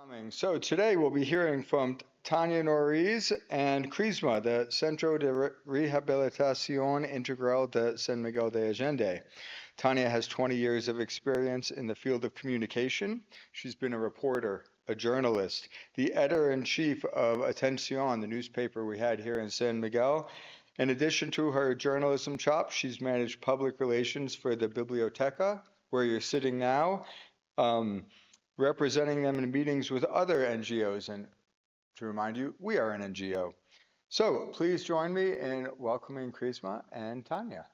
Coming. So today we'll be hearing from Tania Noriz and CRISMA, the Centro de Rehabilitación Integral de San Miguel de Allende. Tania has 20 years of experience in the field of communication. She's been a reporter, a journalist, the editor-in-chief of Atención, the newspaper we had here in San Miguel. In addition to her journalism chops, she's managed public relations for the Biblioteca, where you're sitting now. Representing them in meetings with other NGOs. And to remind you, we are an NGO. So please join me in welcoming CRISMA and Tania.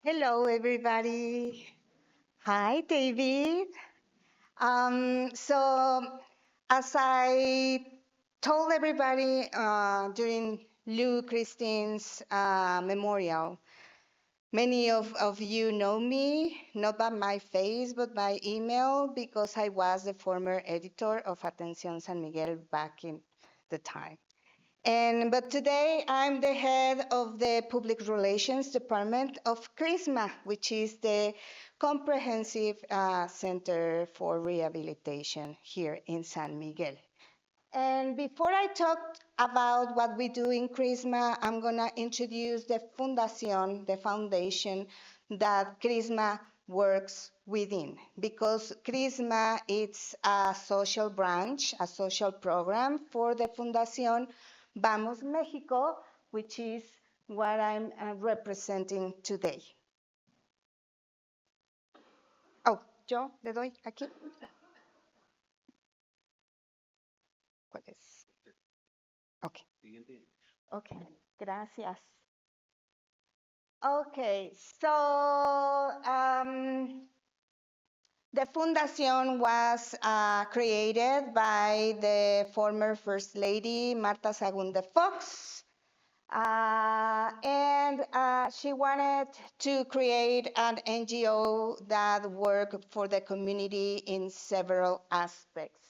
Hello, everybody. Hi, David. As I told everybody during Lou Christine's memorial, many of you know me, not by my face, but by email, because I was the former editor of Atención San Miguel back in the time. But today I'm the head of the Public Relations Department of CRISMA, which is the Comprehensive Center for Rehabilitation here in San Miguel. And before I talk about what we do in CRISMA, I'm going to introduce the Fundación, the foundation that CRISMA works within, because CRISMA is a social branch, a social program for the Fundación Vamos México, which is what I'm representing today. Oh, yo le doy aquí. ¿Cuál es? Okay. Okay, gracias. Okay, so the Fundación was created by the former First Lady, Marta Sagún de Fox. She wanted to create an NGO that worked for the community in several aspects.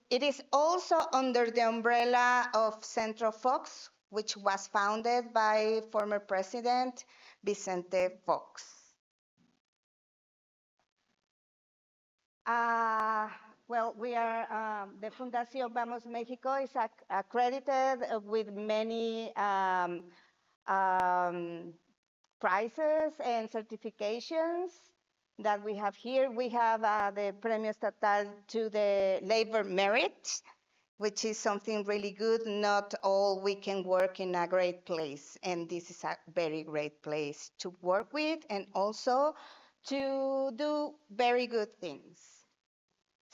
It is also under the umbrella of Centro Fox, which was founded by former President Vicente Fox. We are, the Fundación Vamos México is accredited with many prizes and certifications that we have here. We have the Premio Estatal to the Labor Merit, which is something really good. Not all we can work in a great place, and this is a very great place to work with and also to do very good things.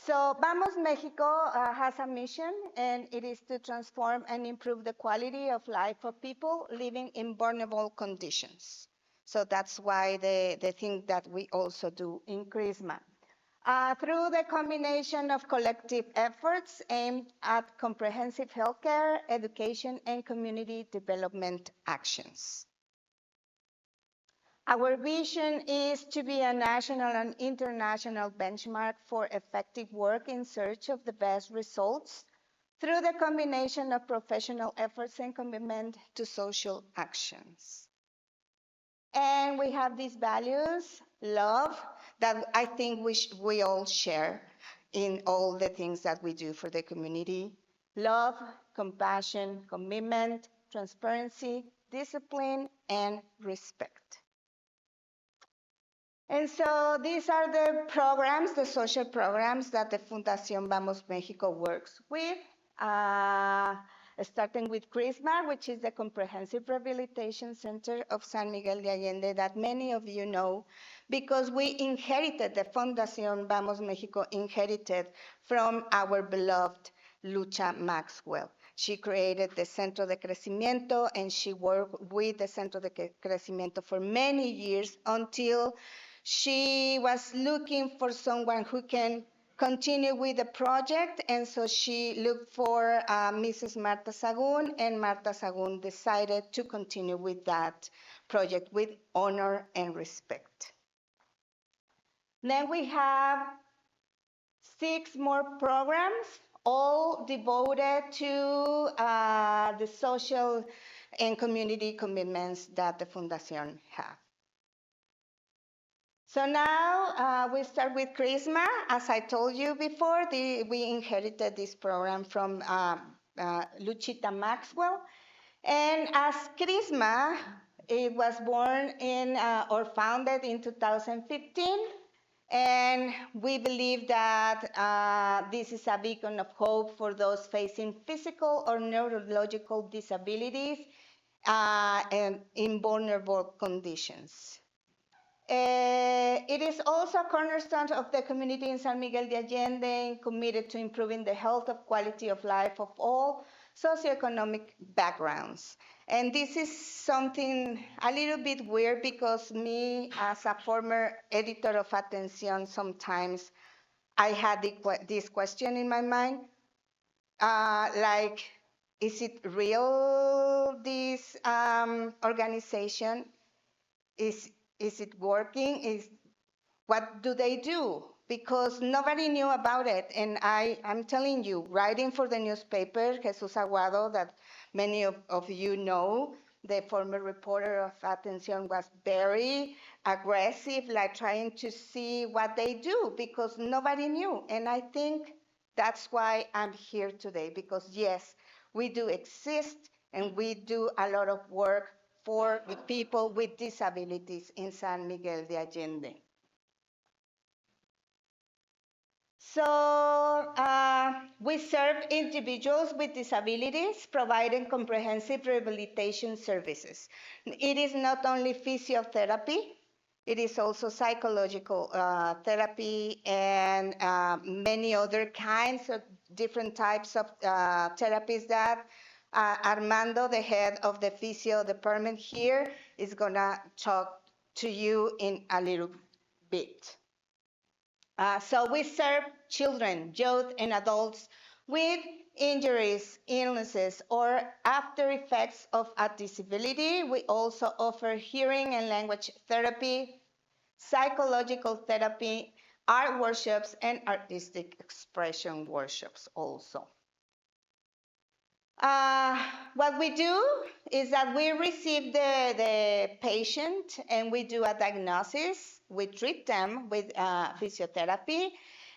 So Vamos Mexico has a mission, and it is to transform and improve the quality of life of people living in vulnerable conditions. So that's why the thing that we also do in CRISMA. Through the combination of collective efforts aimed at comprehensive healthcare, education, and community development actions. Our vision is to be a national and international benchmark for effective work in search of the best results through the combination of professional efforts and commitment to social actions. And we have these values, love, that I think we all share in all the things that we do for the community. Love, compassion, commitment, transparency, discipline, and respect. And so these are the programs, the social programs that the Fundación Vamos México works with, starting with CRISMA, which is the Comprehensive Rehabilitation Center of San Miguel de Allende that many of you know, because we inherited, the Fundación Vamos México inherited from our beloved Lucha Maxwell. She created the Centro de Crecimiento, and she worked with the Centro de Crecimiento for many years until she was looking for someone who can continue with the project, and so she looked for Mrs. Marta Sagún, and Marta Sagún decided to continue with that project with honor and respect. Then we have 6 more programs, all devoted to the social and community commitments that the Fundación have. So now we start with CRISMA. As I told you before, we inherited this program from Luchita Maxwell. And as CRISMA, it was born in or founded in 2015. And we believe that this is a beacon of hope for those facing physical or neurological disabilities and in vulnerable conditions. It is also a cornerstone of the community in San Miguel de Allende, committed to improving the health and quality of life of all socioeconomic backgrounds. And this is something a little bit weird because me, as a former editor of Atención, sometimes I had this question in my mind, like, is it real, this organization? Is it working? What do they do? Because nobody knew about it. And I'm telling you, writing for the newspaper, Jesus Aguado, that many of you know, the former reporter of Atención, was very aggressive, like trying to see what they do, because nobody knew. And I think that's why I'm here today, because yes, we do exist and we do a lot of work for the people with disabilities in San Miguel de Allende. So we serve individuals with disabilities, providing comprehensive rehabilitation services. It is not only physiotherapy, it is also psychological therapy and many other kinds of different types of therapies that Armando, the head of the physio department here, is gonna talk to you in a little bit. So we serve children, youth, and adults with injuries, illnesses, or after effects of a disability. We also offer hearing and language therapy, psychological therapy, art workshops, and artistic expression workshops also. What we do is that we receive the patient and we do a diagnosis. We treat them with physiotherapy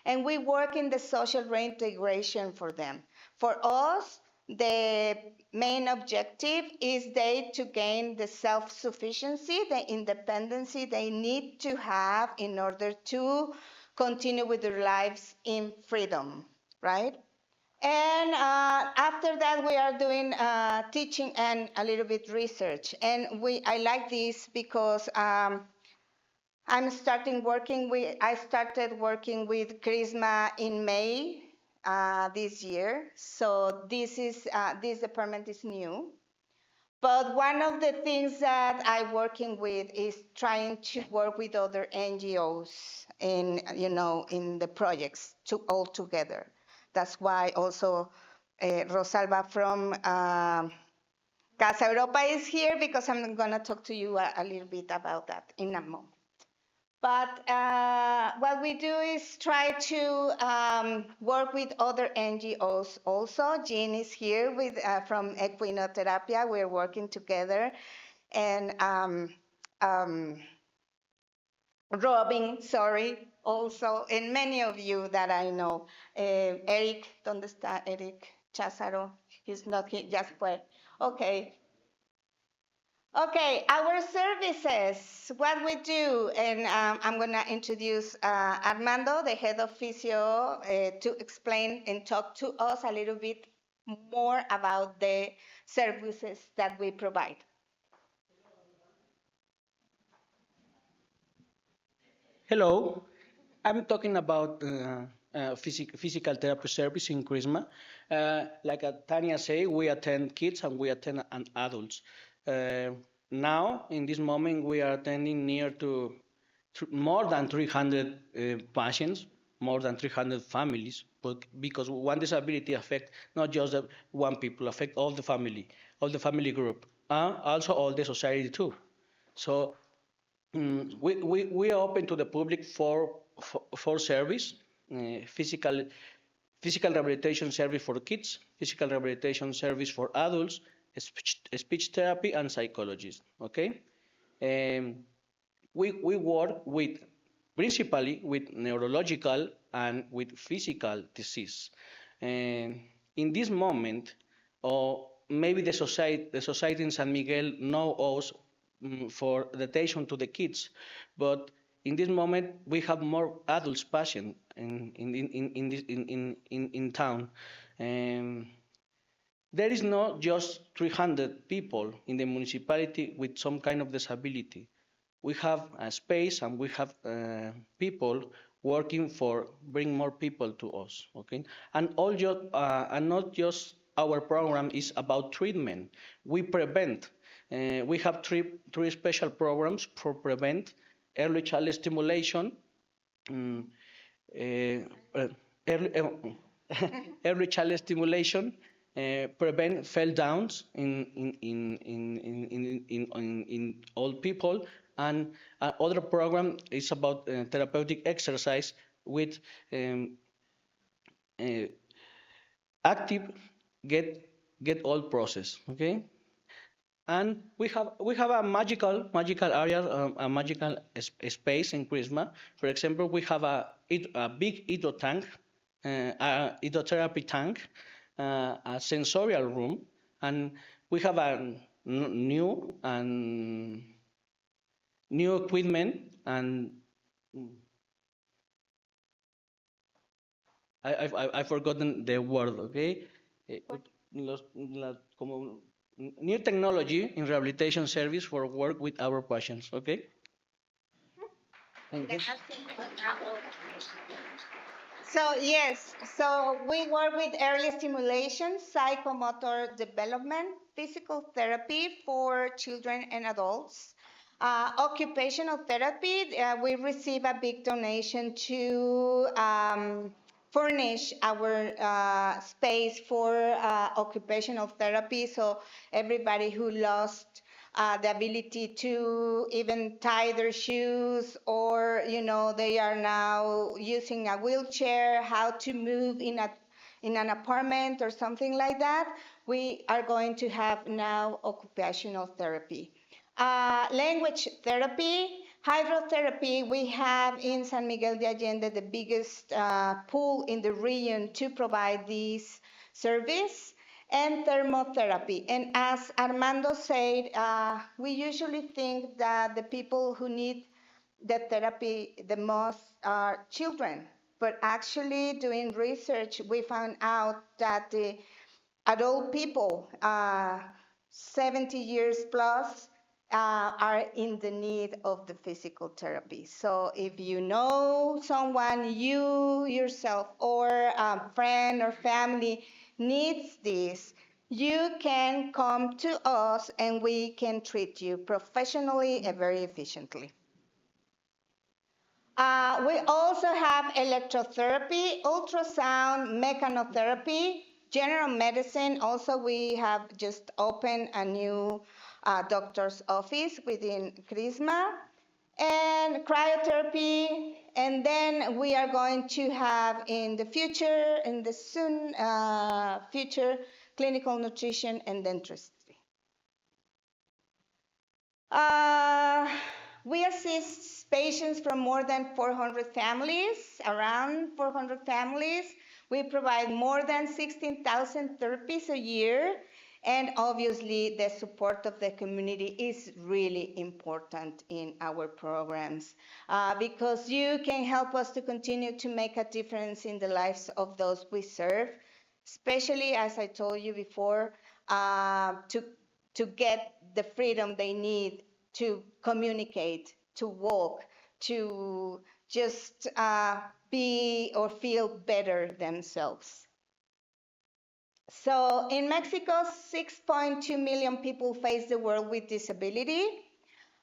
and we work in the social reintegration for them. For us, the main objective is they to gain the self-sufficiency, the independency they need to have in order to continue with their lives in freedom, right? And after that, we are doing teaching and a little bit research. And I like this because I started working with CRISMA in May this year. So this department is new. But one of the things that I'm working with is trying to work with other NGOs in the projects all together. That's why also Rosalba from Casa Europa is here, because I'm going to talk to you a little bit about that in a moment. But what we do is try to work with other NGOs also. Jean is here from Equinoterapia. We're working together. And Robin, sorry, also, and many of you that I know. Eric, ¿dónde está Eric Cházaro? He's not here, just pues. Okay. Okay, our services, what we do, and I'm going to introduce Armando, the head of physio, to explain and talk to us a little bit more about the services that we provide. Hello, I'm talking about physical therapy service in CRISMA. Like Tania said, we attend kids and we attend adults. Now, in this moment, we are attending near to more than 300 patients, more than 300 families, but because one disability affects not just one people, affect all the family group, and also all the society too. So we are open to the public for service, physical physical rehabilitation service for kids, physical rehabilitation service for adults, speech therapy, and psychologists. Okay, we work with principally with neurological and with physical disease. And in this moment, or maybe the society in San Miguel know us for the attention to the kids, but in this moment we have more adults patients in town. Um, there is not just 300 people in the municipality with some kind of disability. We have a space and we have people working for bring more people to us. Okay, and not just our program is about treatment. We prevent. We have three special programs for prevent early child stimulation, um, uh, early, early child stimulation, prevent fell downs in old people, and other program is about therapeutic exercise with um, uh, active get old process. Okay, and we have a magical area, a magical space in CRISMA. For example, we have a big edo tank, a hydrotherapy tank, a sensorial room, and we have a new equipment. And I've forgotten the word. Okay. Eh, como new technology in rehabilitation service for work with our patients. Okay. Thank you. So yes, so we work with early stimulation, psychomotor development, physical therapy for children and adults, occupational therapy. We receive a big donation to furnish our space for occupational therapy. So everybody who lost the ability to even tie their shoes, or they are now using a wheelchair, how to move in an apartment or something like that, we are going to have now occupational therapy. Language therapy, hydrotherapy. We have in San Miguel de Allende the biggest pool in the region to provide this service, and thermotherapy. And as Armando said, we usually think that the people who need the therapy the most are children. But actually, doing research, we found out that the adult people, 70 years plus, are in the need of the physical therapy. So if you know someone, you yourself or a friend or family needs this, you can come to us and we can treat you professionally and very efficiently. We also have electrotherapy, ultrasound, mechanotherapy, general medicine. Also, we have just opened a new doctor's office within CRISMA, and cryotherapy. And then we are going to have in the soon future, clinical nutrition and dentistry. Uh, we assist patients from more than 400 families, around 400 families. We provide more than 16,000 therapies a year. And obviously, the support of the community is really important in our programs because you can help us to continue to make a difference in the lives of those we serve, especially, as I told you before, to get the freedom they need to communicate, to walk, to just be or feel better themselves. So in Mexico, 6.2 million people face the world with disability,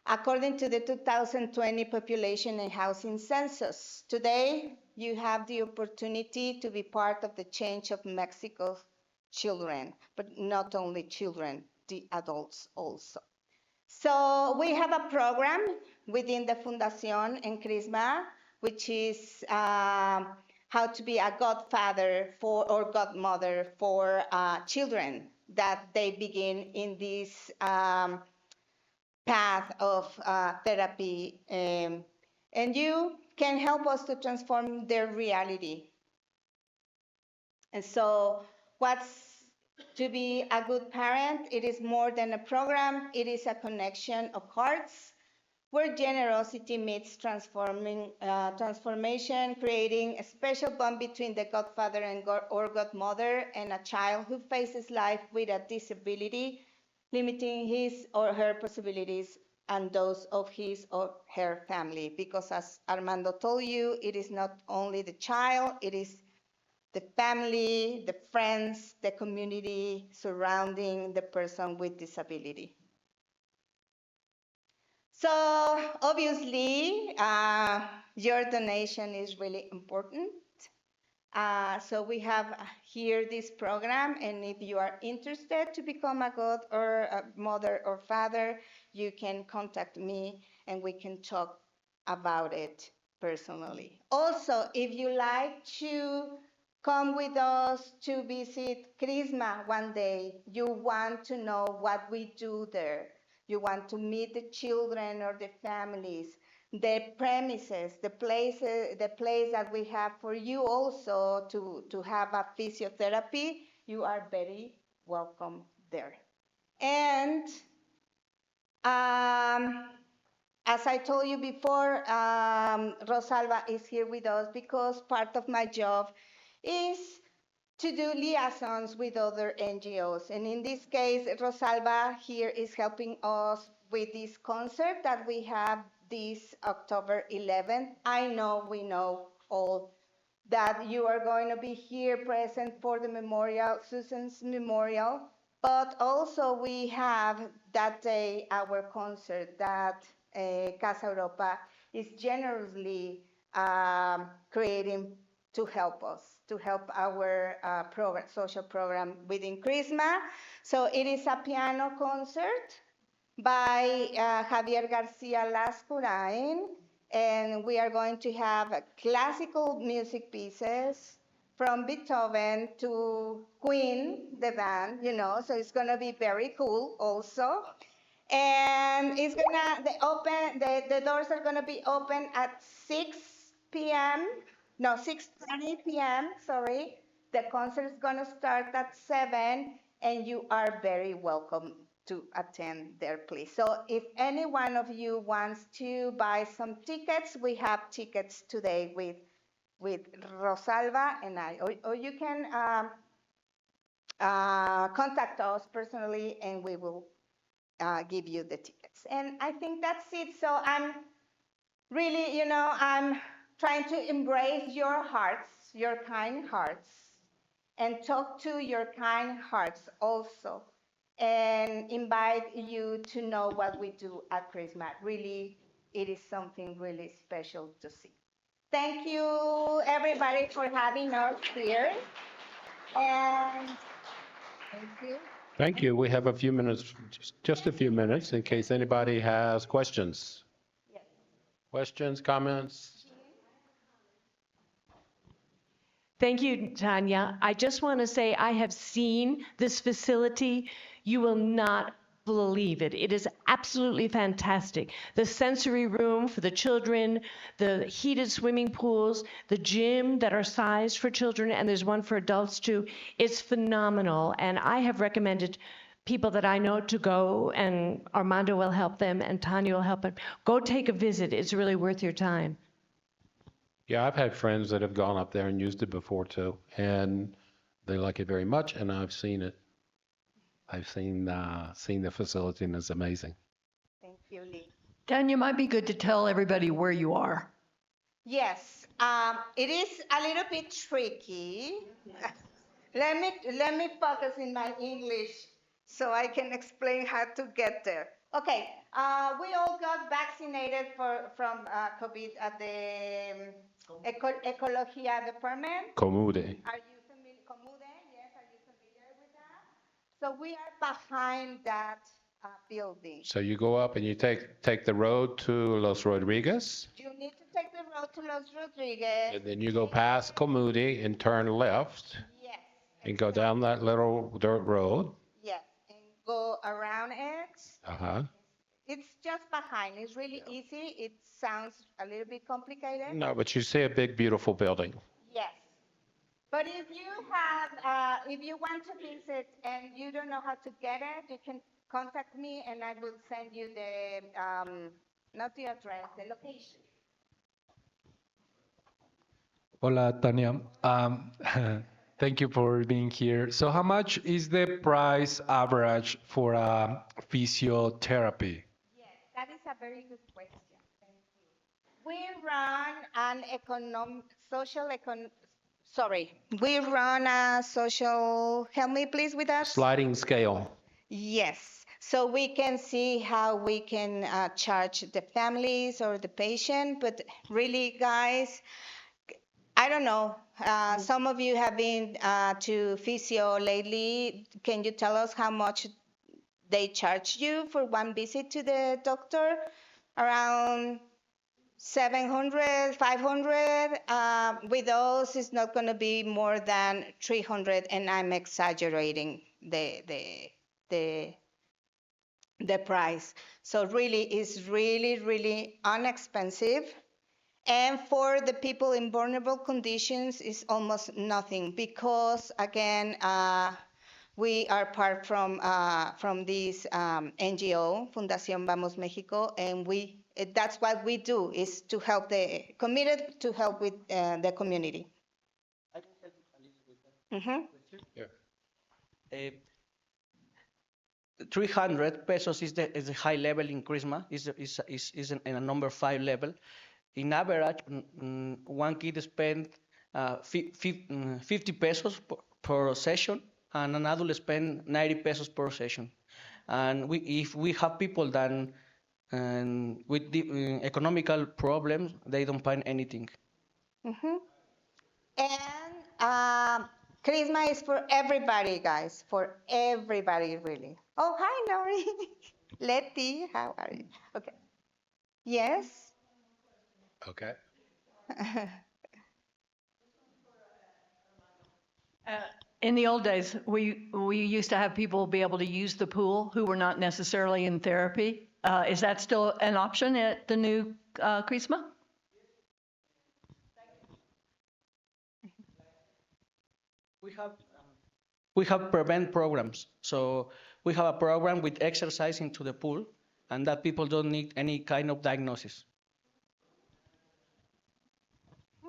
according to the 2020 population and housing census. Today, you have the opportunity to be part of the change of Mexico's children, but not only children, the adults also. So we have a program within the Fundación and CRISMA, which is how to be a godfather for or godmother for children that they begin in this path of therapy. And you can help us to transform their reality. And so, what's to be a good parent? It is more than a program, it is a connection of hearts where generosity meets transformation, creating a special bond between the godfather and or godmother and a child who faces life with a disability, limiting his or her possibilities and those of his or her family. Because as Armando told you, it is not only the child, it is the family, the friends, the community surrounding the person with disability. So obviously, your donation is really important. So we have here this program, and if you are interested to become a god or a mother or father, you can contact me and we can talk about it personally. Also, if you like to come with us to visit CRISMA one day, you want to know what we do there, you want to meet the children or the families, the premises, the place that we have for you also to have a physiotherapy, you are very welcome there. And as I told you before, Rosalba is here with us because part of my job is to do liaisons with other NGOs. And in this case, Rosalba here is helping us with this concert that we have this October 11th. I know we know all that you are going to be here present for the memorial, Susan's memorial, but also we have that day our concert that Casa Europa is generously creating to help us, to help our social program within CRISMA. So it is a piano concert by Javier Garcia Lascurain, and we are going to have classical music pieces from Beethoven to Queen, the band, so it's going to be very cool also. And it's gonna the doors are gonna be open at 6 p.m. No, 6:30 p.m. Sorry. The concert is gonna start at 7, and you are very welcome to attend there, please. So if any one of you wants to buy some tickets, we have tickets today with Rosalba and I, or you can contact us personally, and we will give you the tickets. And I think that's it. So I'm really, I'm trying to embrace your hearts, your kind hearts, and talk to your kind hearts also, and invite you to know what we do at CRISMA. Really, it is something really special to see. Thank you, everybody, for having us here. And thank you. Thank you. We have a few minutes, just a few minutes, in case anybody has questions. Yes. Questions, comments? Thank you, Tania. I just want to say I have seen this facility. You will not believe it. It is absolutely fantastic. The sensory room for the children, the heated swimming pools, the gym that are sized for children, and there's one for adults too. It's phenomenal. And I have recommended people that I know to go, and Armando will help them, and Tania will help them. Go take a visit. It's really worth your time. Yeah, I've had friends that have gone up there and used it before too, and they like it very much, and I've seen it. I've seen the facility, and it's amazing. Thank you, Lee. Tanya, might be good to tell everybody where you are. Yes, it is a little bit tricky. let me focus in my English so I can explain how to get there. Okay, we all got vaccinated from COVID at the Ecologia department. Comude. Are you familiar? Comude, yes, are you familiar with that? So we are behind that building. So you go up and you take the road to Los Rodriguez. You need to take the road to Los Rodriguez. And then you go past Comudi and turn left Yes. and go down that little dirt road. Yes, and go around it. Uh-huh. It's just behind. It's really easy. It sounds a little bit complicated. No, but you see a big, beautiful building. Yes. But if you want to visit and you don't know how to get it, you can contact me and I will send you not the address, the location. Hola, Tania. Thank you for being here. So how much is the price average for physiotherapy? Yes, that is a very good question. Thank you. We run an we run a social, help me please with that? Sliding scale. Yes, so we can see how we can charge the families or the patient, but really, guys, I don't know. Some of you have been to physio lately. Can you tell us how much they charge you for one visit to the doctor? Around 700, 500. With us, it's not going to be more than 300, and I'm exaggerating the price. So really, it's really, really inexpensive. And for the people in vulnerable conditions, it's almost nothing because, again, we are part from this NGO, Fundación Vamos México, and that's what we do, is to help committed to help with the community. I can help a little with that. Mm-hmm. 300 pesos is the high level in CRISMA, is in a number 5 level. In average, one kid spends 50 pesos per session, and an adult spends 90 pesos per session. And if we have people that with the economical problems, they don't pay anything. Mm-hmm. And CRISMA is for everybody, guys, for everybody, really. Oh, hi, Nori. Letty, how are you? Okay. Yes. Okay. In the old days, we used to have people be able to use the pool who were not necessarily in therapy. Is that still an option at the new CRISMA? We have prevent programs. So we have a program with exercise into the pool, and that people don't need any kind of diagnosis.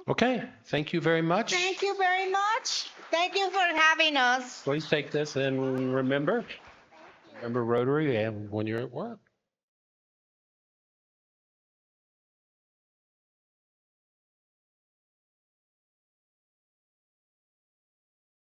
Okay. Thank you very much. Thank you very much. Thank you for having us. Please take this and remember Rotary and when you're at work.